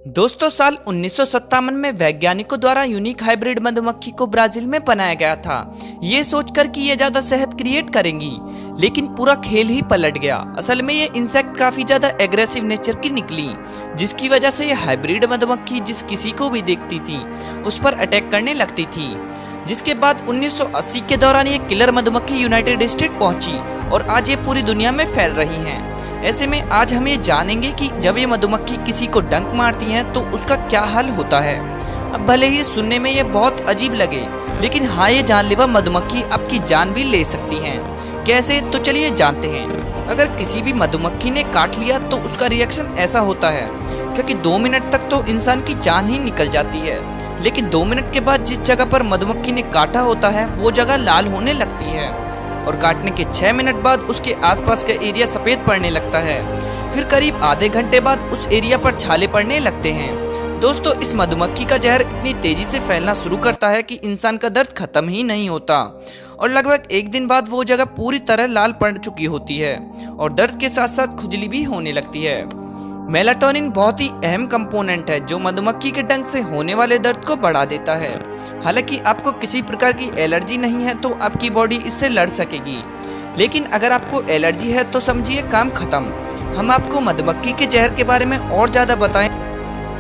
दोस्तों साल 1957 में वैज्ञानिकों द्वारा यूनिक हाइब्रिड मधुमक्खी को ब्राजील में बनाया गया था, ये सोचकर कि ये ज्यादा शहद क्रिएट करेंगी। लेकिन पूरा खेल ही पलट गया। असल में ये इंसेक्ट काफी ज्यादा एग्रेसिव नेचर की निकली, जिसकी वजह से ये हाइब्रिड मधुमक्खी जिस किसी को भी देखती थी उस पर अटैक करने लगती थी। जिसके बाद 1980 के दौरान ये किलर मधुमक्खी यूनाइटेड स्टेट पहुंची और आज ये पूरी दुनिया में फैल रही हैं। ऐसे में आज हम ये जानेंगे कि जब ये मधुमक्खी किसी को डंक मारती हैं तो उसका क्या हाल होता है। अब भले ही सुनने में ये बहुत अजीब लगे, लेकिन हाँ, ये जानलेवा मधुमक्खी आपकी जान भी ले सकती हैं। कैसे, तो चलिए जानते हैं। अगर किसी भी मधुमक्खी ने काट लिया तो उसका रिएक्शन ऐसा होता है, क्योंकि 2 मिनट तक तो इंसान की जान ही निकल जाती है, लेकिन 2 मिनट के बाद जिस जगह पर मधुमक्खी ने काटा होता है वो जगह लाल होने लगती है और काटने के 6 मिनट बाद उसके आसपास का एरिया सफेद पड़ने लगता है। फिर करीब आधे घंटे बाद उस एरिया पर छाले पड़ने लगते हैं। दोस्तों, इस मधुमक्खी का जहर इतनी तेजी से फैलना शुरू करता है कि इंसान का दर्द खत्म ही नहीं होता और लगभग 1 दिन बाद वो जगह पूरी तरह लाल पड़ चुकी होती है और दर्द के साथ साथ खुजली भी होने लगती है। मेलाटोनिन बहुत ही अहम कंपोनेंट है जो मधुमक्खी के डंक से होने वाले दर्द को बढ़ा देता है। हालांकि आपको किसी प्रकार की एलर्जी नहीं है तो आपकी बॉडी इससे लड़ सकेगी, लेकिन अगर आपको एलर्जी है तो समझिए काम खत्म। हम आपको मधुमक्खी के जहर के बारे में और ज्यादा बताएं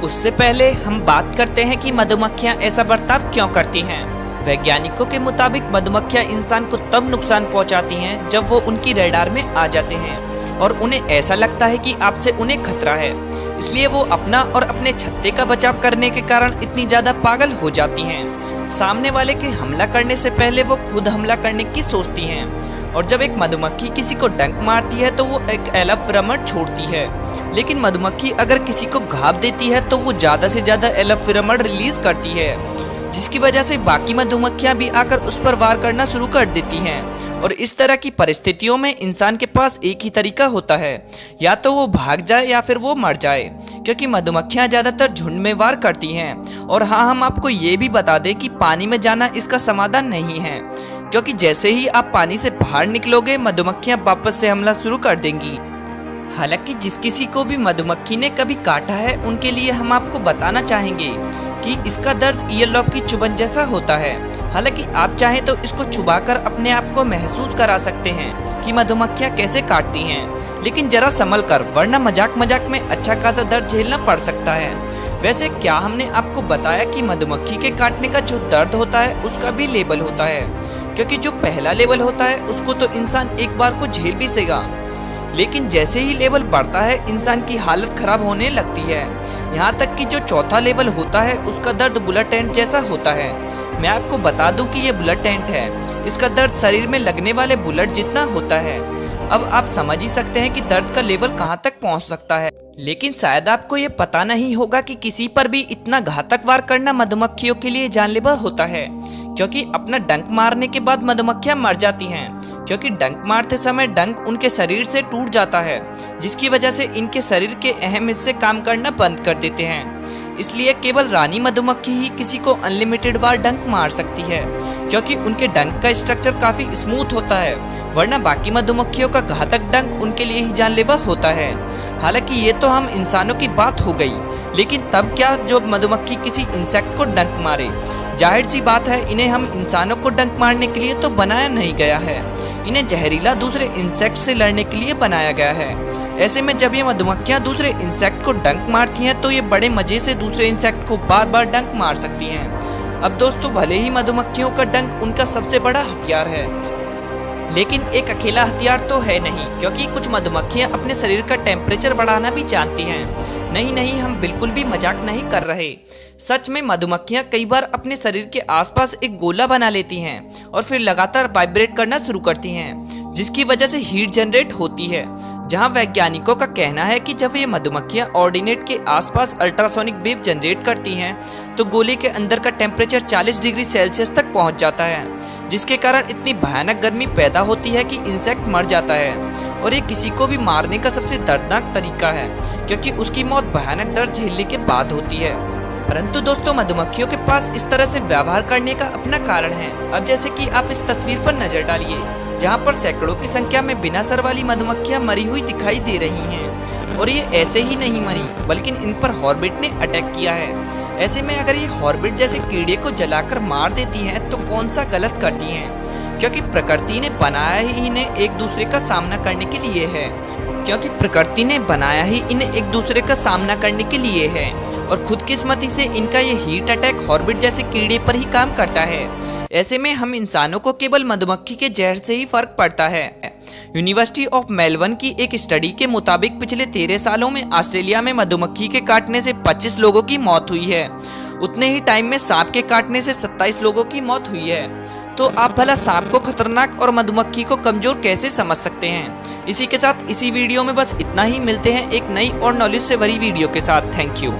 उससे पहले हम बात करते हैं कि मधुमक्खियां ऐसा बर्ताव क्यों करती हैं। वैज्ञानिकों के मुताबिक मधुमक्खियां इंसान को तब नुकसान पहुंचाती हैं जब वो उनकी रडार में आ जाते हैं और उन्हें ऐसा लगता है कि आपसे उन्हें खतरा है। इसलिए वो अपना और अपने छत्ते का बचाव करने के कारण इतनी ज्यादा पागल हो जाती हैं। सामने वाले के हमला करने से पहले वो खुद हमला करने की सोचती हैं और जब एक मधुमक्खी किसी को डंक मारती है तो वो एक एलोफेरेमर छोड़ती है, लेकिन मधुमक्खी अगर किसी को घाव देती है तो वो ज्यादा से ज्यादा एलोफेरेमर रिलीज करती है, जिसकी वजह से बाकी मधुमक्खियां भी आकर उस पर वार करना शुरू कर देती हैं। और इस तरह की परिस्थितियों में इंसान के पास एक ही तरीका होता है, या तो वो भाग जाए या फिर वो मर जाए, क्योंकि मधुमक्खियां ज्यादातर झुंड में वार करती हैं। और हाँ, हम आपको ये भी बता दें कि पानी में जाना इसका समाधान नहीं है, क्योंकि जैसे ही आप पानी से बाहर निकलोगे मधुमक्खियां वापस से हमला शुरू कर देंगी। हालांकि जिस किसी को भी मधुमक्खी ने कभी काटा है उनके लिए हम आपको बताना चाहेंगे कि इसका दर्द ईयरलॉप की चुभन जैसा होता है। हालांकि आप चाहें तो इसको छुपाकर अपने आप को महसूस करा सकते हैं कि मधुमक्खियां कैसे काटती हैं, लेकिन जरा संभल कर, वरना मजाक मजाक में अच्छा खासा दर्द झेलना पड़ सकता है। वैसे क्या हमने आपको बताया कि मधुमक्खी के काटने का जो दर्द होता है उसका भी लेवल होता है, क्योंकि जो पहला लेवल होता है उसको तो इंसान एक बार को झेल भी सकेगा, लेकिन जैसे ही लेवल बढ़ता है इंसान की हालत खराब होने लगती है। यहाँ तक कि जो चौथा लेवल होता है उसका दर्द बुलेट एंड जैसा होता है। मैं आपको बता दूं कि ये बुलेट एंड है, इसका दर्द शरीर में लगने वाले बुलेट जितना होता है। अब आप समझ ही सकते हैं कि दर्द का लेवल कहाँ तक पहुँच सकता है। लेकिन शायद आपको ये पता नहीं होगा कि किसी पर भी इतना घातक वार करना मधुमक्खियों के लिए जानलेवा होता है, क्योंकि अपना डंक मारने के बाद मधुमक्खियां मर जाती हैं, क्योंकि डंक मारते समय डंक उनके शरीर से टूट जाता है, जिसकी वजह से इनके शरीर के अहम हिस्से काम करना बंद कर देते हैं। इसलिए केवल रानी मधुमक्खी ही किसी को अनलिमिटेड बार डंक मार सकती है, क्योंकि उनके डंक का स्ट्रक्चर काफी स्मूथ होता है, वरना बाकी मधुमक्खियों का घातक डंक उनके लिए ही जानलेवा होता है। हालांकि ये तो हम इंसानों की बात हो गई, लेकिन तब क्या जो मधुमक्खी किसी इंसेक्ट को डंक मारे? जाहिर सी बात है, इन्हें हम इंसानों को डंक मारने के लिए तो बनाया नहीं गया है, इन्हें जहरीला दूसरे इंसेक्ट से लड़ने के लिए बनाया गया है। ऐसे में जब ये मधुमक्खियां दूसरे इंसेक्ट को डंक मारती हैं तो ये बड़े मजे से दूसरे इंसेक्ट को बार बार डंक मार सकती हैं। अब दोस्तों, भले ही मधुमक्खियों का डंक उनका सबसे बड़ा हथियार है, लेकिन एक अकेला हथियार तो है नहीं, क्योंकि कुछ मधुमक्खियां अपने शरीर का टेम्परेचर बढ़ाना भी जानती हैं। नहीं, हम बिल्कुल भी मजाक नहीं कर रहे। सच में मधुमक्खियां कई बार अपने शरीर के आसपास एक गोला बना लेती हैं और फिर लगातार वाइब्रेट करना शुरू करती हैं, जिसकी वजह से हीट जनरेट होती है। जहां वैज्ञानिकों का कहना है कि जब ये मधुमक्खियां ऑर्डिनेट के आसपास अल्ट्रासोनिक वेव जनरेट करती हैं तो गोले के अंदर का टेम्परेचर 40 डिग्री सेल्सियस तक पहुंच जाता है, जिसके कारण इतनी भयानक गर्मी पैदा होती है कि इंसेक्ट मर जाता है। और ये किसी को भी मारने का सबसे दर्दनाक तरीका है, क्योंकि उसकी मौत भयानक दर्द झेलने के बाद होती है। परंतु दोस्तों, मधुमक्खियों के पास इस तरह से व्यवहार करने का अपना कारण है। अब जैसे कि आप इस तस्वीर पर नजर डालिए, जहाँ पर सैकड़ों की संख्या में बिना सर वाली मधुमक्खियां मरी हुई दिखाई दे रही हैं। और ये ऐसे ही नहीं मरी, बल्कि इन पर हॉर्बिट ने अटैक किया है। ऐसे में अगर ये हॉर्बिट जैसे कीड़े को जलाकर मार देती हैं तो कौन सा गलत करती हैं, क्योंकि प्रकृति ने बनाया ही इन्हें एक दूसरे का सामना करने के लिए है। और खुदकिस्मती से इनका ये हीट अटैक हॉर्बिट जैसे कीड़े पर ही काम करता है। ऐसे में हम इंसानों को केवल मधुमक्खी के जहर से ही फर्क पड़ता है। यूनिवर्सिटी ऑफ मेलबर्न की एक स्टडी के मुताबिक पिछले 13 सालों में ऑस्ट्रेलिया में मधुमक्खी के काटने से 25 लोगों की मौत हुई है। उतने ही टाइम में सांप के काटने से 27 लोगों की मौत हुई है। तो आप भला सांप को खतरनाक और मधुमक्खी को कमजोर कैसे समझ सकते हैं। इसी के साथ इसी वीडियो में बस इतना ही। मिलते हैं एक नई और नॉलेज से भरी वीडियो के साथ। Thank you.